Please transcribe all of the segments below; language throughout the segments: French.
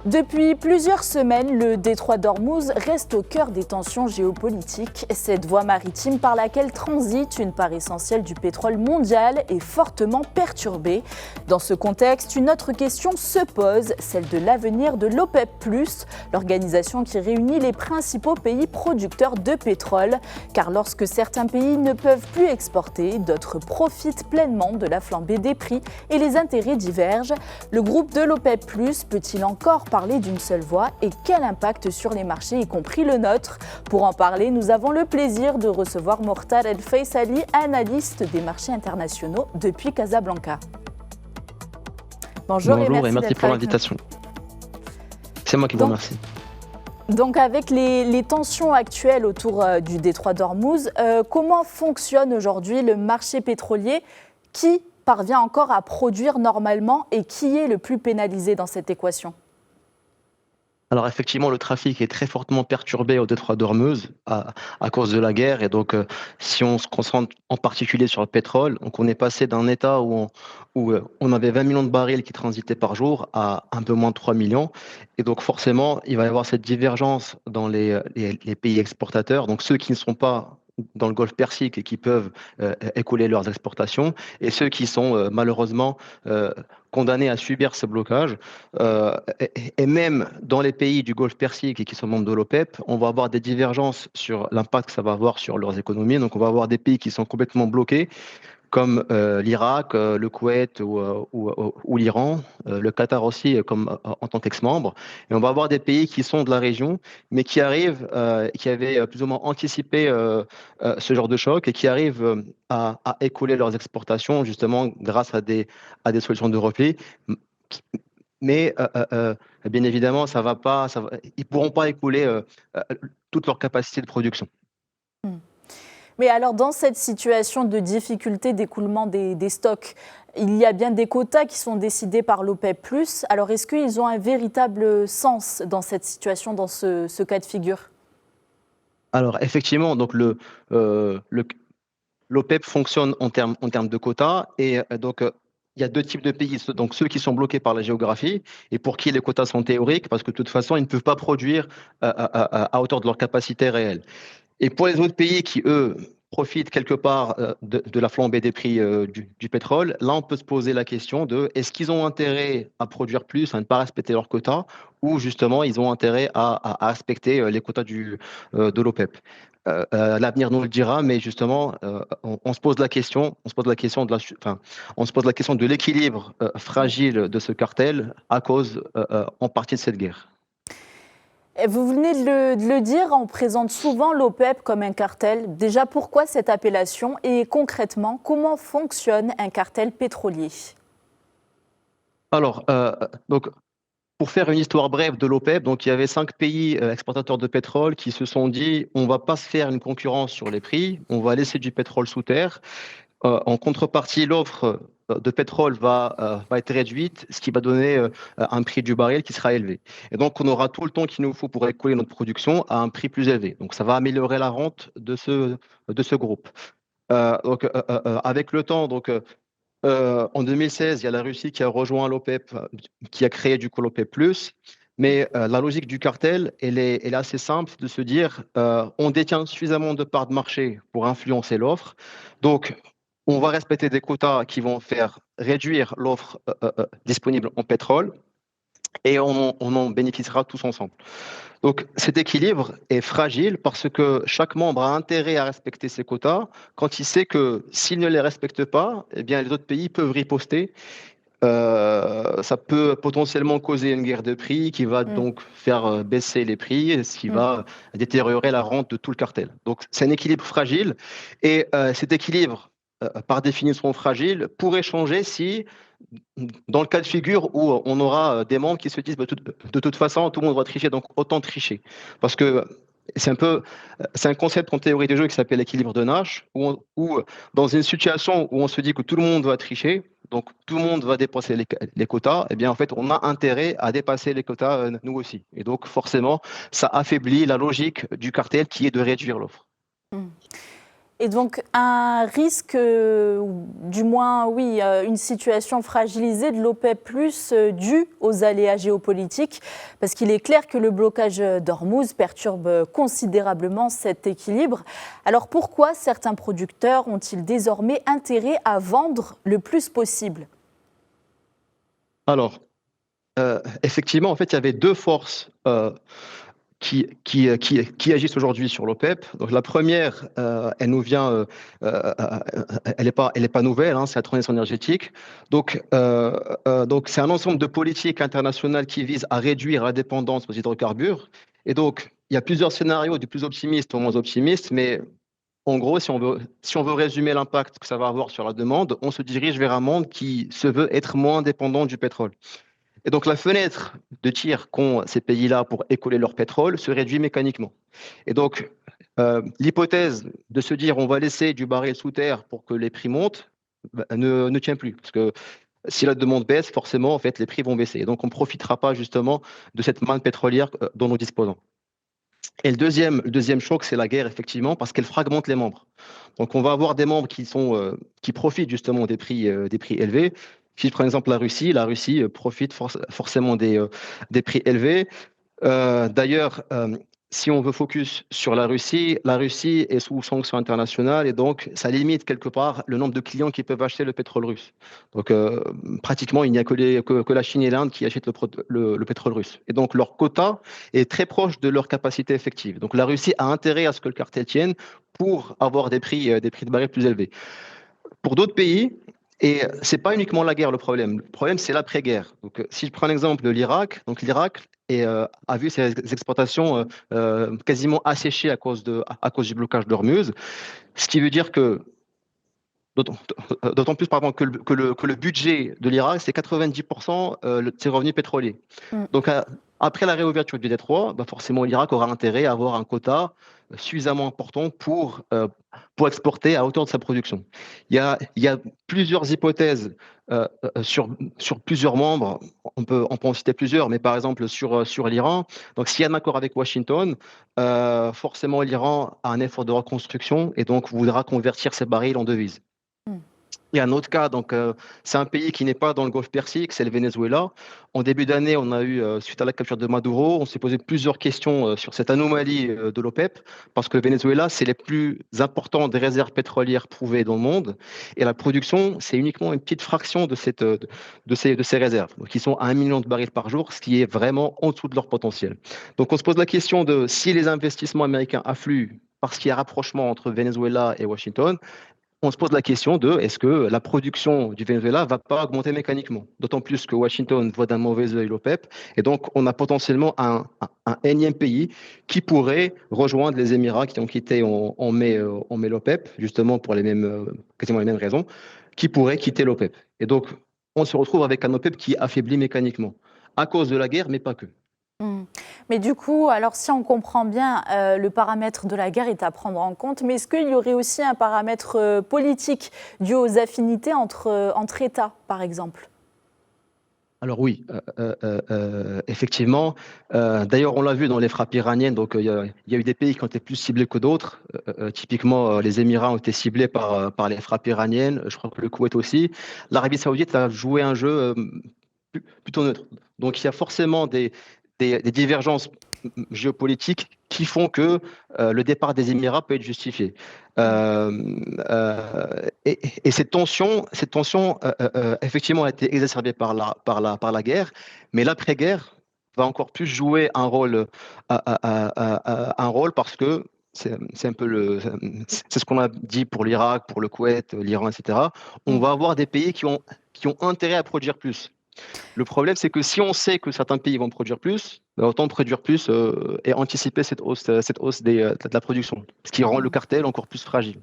Depuis plusieurs semaines, le détroit d'Ormuz reste au cœur des tensions géopolitiques. Cette voie maritime par laquelle transite une part essentielle du pétrole mondial est fortement perturbée. Dans ce contexte, une autre question se pose, celle de l'avenir de l'OPEP+, l'organisation qui réunit les principaux pays producteurs de pétrole. Car lorsque certains pays ne peuvent plus exporter, d'autres profitent pleinement de la flambée des prix et les intérêts divergent. Le groupe de l'OPEP+, peut-il encore parler d'une seule voix et quel impact sur les marchés, y compris le nôtre? Pour en parler, nous avons le plaisir de recevoir Mortar El Faisali, analyste des marchés internationaux depuis Casablanca. Bonjour et merci pour l'invitation. C'est moi qui vous remercie. Donc avec les tensions actuelles autour du détroit d'Ormuz, comment fonctionne aujourd'hui le marché pétrolier? Qui parvient encore à produire normalement et qui est le plus pénalisé dans cette équation? Alors effectivement, le trafic est très fortement perturbé au détroit d'Ormuz à cause de la guerre. Et donc, si on se concentre en particulier sur le pétrole, donc on est passé d'un état où on avait 20 millions de barils qui transitaient par jour à un peu moins de 3 millions. Et donc forcément, il va y avoir cette divergence dans les pays exportateurs, donc ceux qui ne sont pas dans le Golfe Persique et qui peuvent écouler leurs exportations, et ceux qui sont malheureusement condamnés à subir ce blocage. Et même dans les pays du Golfe Persique et qui sont membres de l'OPEP, on va avoir des divergences sur l'impact que ça va avoir sur leurs économies. Donc on va avoir des pays qui sont complètement bloqués, comme l'Irak, le Koweït ou l'Iran, le Qatar aussi en tant qu'ex-membre. Et on va avoir des pays qui sont de la région, mais qui arrivent, qui avaient plus ou moins anticipé ce genre de choc et qui arrivent à écouler leurs exportations justement grâce à des solutions de repli. Mais bien évidemment, ça va pas, ils ne pourront pas écouler euh, toute leur capacité de production. Mais alors, dans cette situation de difficulté d'écoulement des stocks, il y a bien des quotas qui sont décidés par l'OPEP+. Alors, est-ce qu'ils ont un véritable sens dans cette situation, dans ce cas de figure? Alors, effectivement, donc l'OPEP fonctionne en termes de quotas et donc il y a deux types de pays, donc ceux qui sont bloqués par la géographie et pour qui les quotas sont théoriques parce que de toute façon, ils ne peuvent pas produire à hauteur de leur capacité réelle. Et pour les autres pays qui, eux, profitent quelque part de la flambée des prix du pétrole, là, on peut se poser la question de est-ce qu'ils ont intérêt à produire plus, à ne pas respecter leurs quotas, ou justement, ils ont intérêt à respecter les quotas de l'OPEP. L'avenir nous le dira, mais justement, on se pose la question, on se pose la question de l'équilibre fragile de ce cartel à cause en partie de cette guerre. Vous venez de le dire, on présente souvent l'OPEP comme un cartel. Déjà, pourquoi cette appellation et concrètement, comment fonctionne un cartel pétrolier? Alors, donc, pour faire une histoire brève de l'OPEP, donc il y avait 5 pays exportateurs de pétrole qui se sont dit on va pas se faire une concurrence sur les prix, on va laisser du pétrole sous terre. En contrepartie, l'offre de pétrole va être réduite, ce qui va donner un prix du baril qui sera élevé. Et donc, on aura tout le temps qu'il nous faut pour écouler notre production à un prix plus élevé. Donc, ça va améliorer la rente de ce groupe. Avec le temps, en 2016, il y a la Russie qui a rejoint l'OPEP, qui a créé du coup l'OPEP+. Mais la logique du cartel, elle est assez simple, de se dire on détient suffisamment de parts de marché pour influencer l'offre. Donc, on va respecter des quotas qui vont faire réduire l'offre disponible en pétrole et on en bénéficiera tous ensemble. Donc cet équilibre est fragile parce que chaque membre a intérêt à respecter ses quotas quand il sait que s'il ne les respecte pas, eh bien, les autres pays peuvent riposter. Ça peut potentiellement causer une guerre de prix qui va donc faire baisser les prix, ce qui va détériorer la rente de tout le cartel. Donc c'est un équilibre fragile et cet équilibre, par définition fragile, pourrait changer si dans le cas de figure où on aura des membres qui se disent bah, de toute façon tout le monde va tricher, donc autant tricher. Parce que c'est un concept en théorie des jeux qui s'appelle l'équilibre de Nash, où dans une situation où on se dit que tout le monde va tricher, donc tout le monde va dépasser les quotas, eh bien en fait on a intérêt à dépasser les quotas nous aussi. Et donc forcément ça affaiblit la logique du cartel qui est de réduire l'offre. Et donc un risque, du moins oui, une situation fragilisée de l'OPEP+, due aux aléas géopolitiques, parce qu'il est clair que le blocage d'Ormuz perturbe considérablement cet équilibre. Alors pourquoi certains producteurs ont-ils désormais intérêt à vendre le plus possible? Alors, effectivement, en fait, il y avait deux forces qui agissent aujourd'hui sur l'OPEP. Donc la première, elle nous vient, elle est pas nouvelle, hein, c'est la transition énergétique. Donc c'est un ensemble de politiques internationales qui visent à réduire la dépendance aux hydrocarbures. Et donc il y a plusieurs scénarios, du plus optimiste au moins optimiste, mais en gros, si on veut résumer l'impact que ça va avoir sur la demande, on se dirige vers un monde qui se veut être moins dépendant du pétrole. Et donc la fenêtre de tir qu'ont ces pays-là pour écouler leur pétrole se réduit mécaniquement. Et donc l'hypothèse de se dire on va laisser du baril sous terre pour que les prix montent ne tient plus. Parce que si la demande baisse, forcément, en fait, les prix vont baisser. Et donc on ne profitera pas justement de cette manne pétrolière dont nous disposons. Et le deuxième choc, c'est la guerre, effectivement, parce qu'elle fragmente les membres. Donc, on va avoir des membres qui profitent justement des prix élevés. Si je prends exemple la Russie profite forcément des prix élevés. D'ailleurs, si on veut focus sur la Russie est sous sanctions internationales et donc ça limite quelque part le nombre de clients qui peuvent acheter le pétrole russe. Donc pratiquement, il n'y a que la Chine et l'Inde qui achètent le pétrole russe. Et donc leur quota est très proche de leur capacité effective. Donc la Russie a intérêt à ce que le cartel tienne pour avoir des prix de baril plus élevés. Pour d'autres pays, et c'est pas uniquement la guerre le problème. Le problème, c'est l'après-guerre. Donc, si je prends l'exemple de l'Irak, donc l'Irak a vu ses exportations quasiment asséchées à cause du blocage d'Ormuz, ce qui veut dire que d'autant plus pardon, que le budget de l'Irak, c'est 90% de ses revenus pétroliers. Mm. Donc, après la réouverture du détroit, bah forcément, l'Irak aura intérêt à avoir un quota suffisamment important pour exporter à hauteur de sa production. Il y a plusieurs hypothèses sur plusieurs membres. On peut en citer plusieurs, mais par exemple sur l'Iran. Donc, s'il y a un accord avec Washington, forcément, l'Iran a un effort de reconstruction et donc voudra convertir ses barils en devises. Mm. Il y a un autre cas, donc c'est un pays qui n'est pas dans le Golfe Persique, c'est le Venezuela. En début d'année, on a eu, suite à la capture de Maduro, on s'est posé plusieurs questions sur cette anomalie de l'OPEP, parce que le Venezuela, c'est les plus importants des réserves pétrolières prouvées dans le monde, et la production, c'est uniquement une petite fraction de ces réserves. Donc, ils sont à 1 million de barils par jour, ce qui est vraiment en dessous de leur potentiel. Donc, on se pose la question de si les investissements américains affluent parce qu'il y a rapprochement entre Venezuela et Washington, on se pose la question de est-ce que la production du Venezuela va pas augmenter mécaniquement? D'autant plus que Washington voit d'un mauvais œil l'OPEP. Et donc, on a potentiellement un énième pays qui pourrait rejoindre les Émirats qui ont quitté en mai l'OPEP, justement pour quasiment les mêmes raisons, qui pourrait quitter l'OPEP. Et donc, on se retrouve avec un OPEP qui affaiblit mécaniquement, à cause de la guerre, mais pas que. Mm. Mais du coup, alors si on comprend bien, le paramètre de la guerre est à prendre en compte, mais est-ce qu'il y aurait aussi un paramètre politique dû aux affinités entre États, par exemple? Alors oui, effectivement. D'ailleurs, on l'a vu dans les frappes iraniennes. Donc, il y a eu des pays qui ont été plus ciblés que d'autres. Typiquement, les Émirats ont été ciblés par les frappes iraniennes. Je crois que le Koweït aussi. L'Arabie Saoudite a joué un jeu plutôt neutre. Donc, il y a forcément des divergences géopolitiques qui font que le départ des Émirats peut être justifié. Euh, et cette tension effectivement, a été exacerbée par la guerre, mais l'après-guerre va encore plus jouer un rôle parce que c'est un peu c'est ce qu'on a dit pour l'Irak, pour le Koweït, l'Iran, etc. On Mm. va avoir des pays qui ont intérêt à produire plus. Le problème, c'est que si on sait que certains pays vont produire plus, ben, autant produire plus et anticiper cette hausse de la production, ce qui rend le cartel encore plus fragile.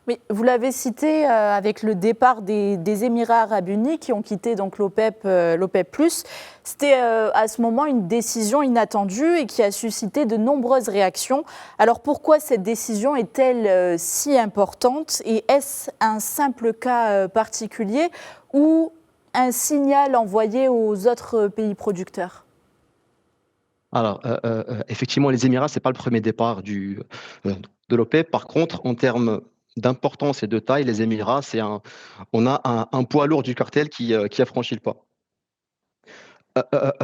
Mais vous l'avez cité avec le départ des Émirats arabes unis qui ont quitté donc l'OPEP+. C'était à ce moment une décision inattendue et qui a suscité de nombreuses réactions. Alors pourquoi cette décision est-elle si importante et est-ce un simple cas particulier ou un signal envoyé aux autres pays producteurs? Alors, effectivement, les Émirats, c'est pas le premier départ de l'OPEP. Par contre, en termes d'importance et de taille, les Émirats, on a un poids lourd du cartel qui a franchi le pas.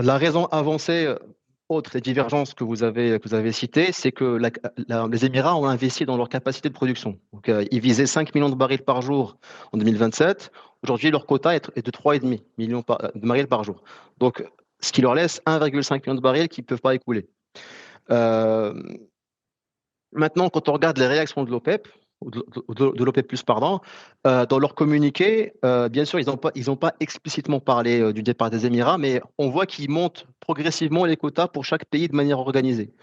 La raison avancée, autre des divergences que vous avez citées, c'est que les Émirats ont investi dans leur capacité de production. Donc, ils visaient 5 millions de barils par jour en 2027. Aujourd'hui, leur quota est de 3,5 millions de barils par jour. Donc, ce qui leur laisse 1,5 million de barils qui ne peuvent pas écouler. Euh, Maintenant, quand on regarde les réactions de l'OPEP, de l'OPEP+, pardon, dans leur communiqué, bien sûr, ils n'ont pas explicitement parlé du départ des Émirats, mais on voit qu'ils montent progressivement les quotas pour chaque pays de manière organisée.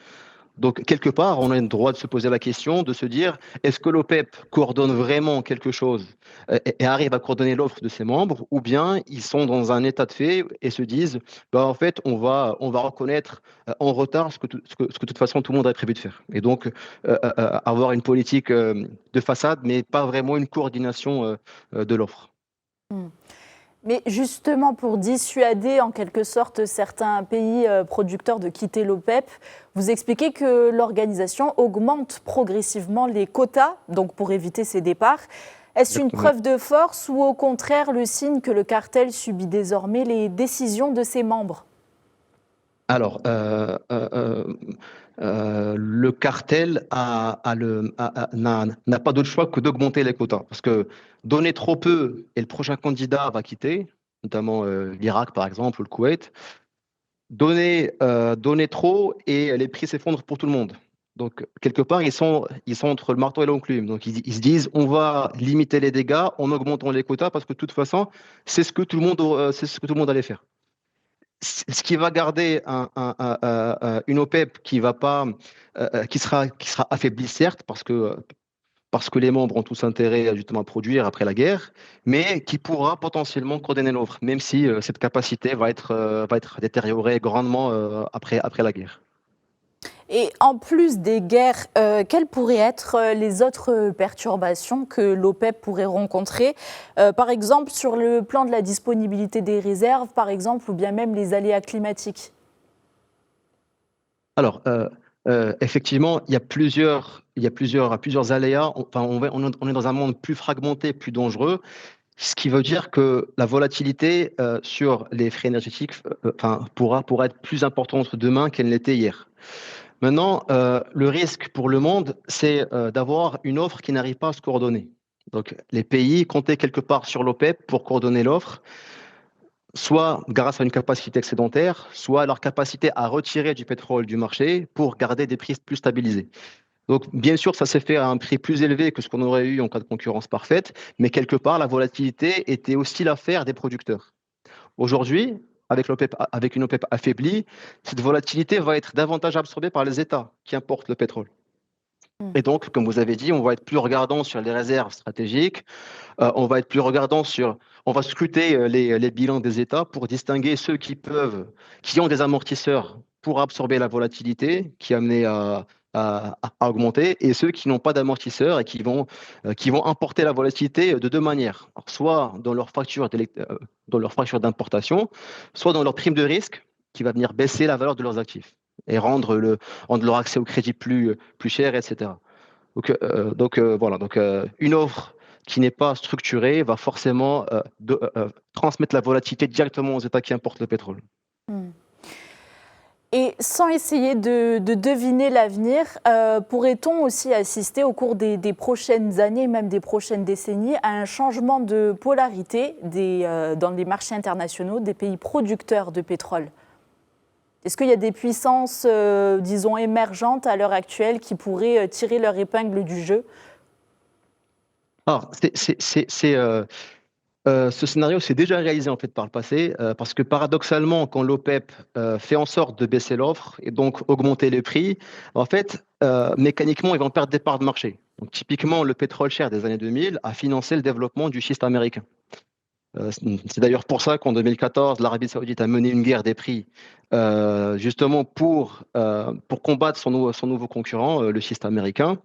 Donc, quelque part, on a le droit de se poser la question, de se dire, est-ce que l'OPEP coordonne vraiment quelque chose et arrive à coordonner l'offre de ses membres, ou bien ils sont dans un état de fait et se disent, bah, en fait, on va reconnaître en retard ce que de toute façon tout le monde avait prévu de faire. Et donc, avoir une politique de façade, mais pas vraiment une coordination de l'offre. Hmm. Mais justement, pour dissuader en quelque sorte certains pays producteurs de quitter l'OPEP, vous expliquez que l'organisation augmente progressivement les quotas, donc pour éviter ces départs. Est-ce une Exactement. preuve de force ou au contraire le signe que le cartel subit désormais les décisions de ses membres? Alors, le cartel n'a pas d'autre choix que d'augmenter les quotas. Parce que donner trop peu et le prochain candidat va quitter, notamment l'Irak par exemple ou le Koweït. Donner trop et les prix s'effondrent pour tout le monde. Donc, quelque part, ils sont entre le marteau et l'enclume. Donc, ils se disent, on va limiter les dégâts en augmentant les quotas parce que de toute façon, c'est ce que tout le monde allait faire. Ce qui va garder une OPEP qui sera affaiblie, certes, parce que les membres ont tous intérêt justement à produire après la guerre, mais qui pourra potentiellement coordonner l'offre, même si cette capacité va être détériorée grandement après la guerre. Et en plus des guerres, quelles pourraient être les autres perturbations que l'OPEP pourrait rencontrer, par exemple sur le plan de la disponibilité des réserves, par exemple, ou bien même les aléas climatiques? Alors, effectivement, il y a plusieurs aléas. Enfin, on est dans un monde plus fragmenté, plus dangereux, ce qui veut dire que la volatilité sur les frais énergétiques enfin, pourra être plus importante demain qu'elle l'était hier. Maintenant, le risque pour le monde, c'est d'avoir une offre qui n'arrive pas à se coordonner. Donc, les pays comptaient quelque part sur l'OPEP pour coordonner l'offre, soit grâce à une capacité excédentaire, soit à leur capacité à retirer du pétrole du marché pour garder des prix plus stabilisés. Donc, bien sûr, ça s'est fait à un prix plus élevé que ce qu'on aurait eu en cas de concurrence parfaite, mais quelque part, la volatilité était aussi l'affaire des producteurs. Aujourd'hui, avec une OPEP affaiblie, cette volatilité va être davantage absorbée par les États qui importent le pétrole. Hmm. Et donc, comme vous avez dit, on va être plus regardant sur les réserves stratégiques, on va être plus regardant on va scruter les bilans des États pour distinguer ceux qui ont des amortisseurs pour absorber la volatilité qui est amenée à augmenter, et ceux qui n'ont pas d'amortisseurs et qui vont importer la volatilité de deux manières. Alors, soit dans leur facture d'importation, soit dans leur prime de risque qui va venir baisser la valeur de leurs actifs et rendre leur accès au crédit plus cher, etc. Donc, voilà, une offre qui n'est pas structurée va forcément transmettre la volatilité directement aux États qui importent le pétrole. Hmm. Et sans essayer de deviner l'avenir, pourrait-on aussi assister au cours des prochaines années, même des prochaines décennies, à un changement de polarité dans les marchés internationaux des pays producteurs de pétrole? Est-ce qu'il y a des puissances, disons, émergentes à l'heure actuelle qui pourraient tirer leur épingle du jeu? Alors, ce scénario s'est déjà réalisé en fait par le passé, parce que paradoxalement, quand l'OPEP fait en sorte de baisser l'offre et donc augmenter les prix, en fait, mécaniquement, ils vont perdre des parts de marché. Donc, typiquement, le pétrole cher des années 2000 a financé le développement du schiste américain. C'est d'ailleurs pour ça qu'en 2014, l'Arabie Saoudite a mené une guerre des prix, justement pour combattre son nouveau concurrent, le schiste américain.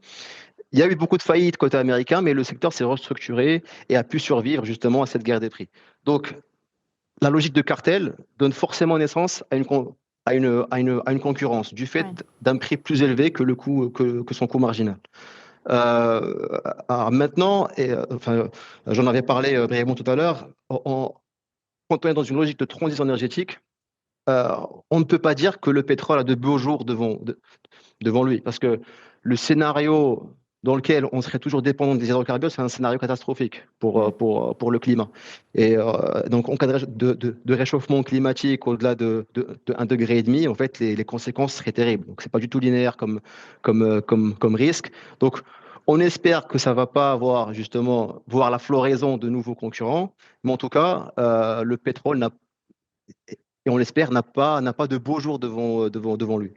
Il y a eu beaucoup de faillites côté américain, mais le secteur s'est restructuré et a pu survivre justement à cette guerre des prix. Donc, la logique de cartel donne forcément naissance à une concurrence du fait Ouais. d'un prix plus élevé que son coût marginal. Alors maintenant, enfin, j'en avais parlé brièvement tout à l'heure, quand on est dans une logique de transition énergétique, euh, on ne peut pas dire que le pétrole a de beaux jours devant lui, parce que le scénario dans lequel on serait toujours dépendant des hydrocarbures, c'est un scénario catastrophique pour le climat. Et donc, en cas de réchauffement climatique au-delà de 1,5 degré, en fait, les conséquences seraient terribles. Donc, c'est pas du tout linéaire comme risque. Donc, on espère que ça va pas avoir justement voir la floraison de nouveaux concurrents, mais en tout cas, le pétrole n'a, et on l'espère, n'a pas de beaux jours devant lui.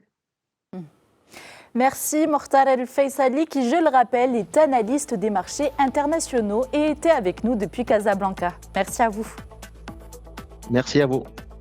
Merci Mortar El Faisali qui, je le rappelle, est analyste des marchés internationaux et était avec nous depuis Casablanca. Merci à vous. Merci à vous.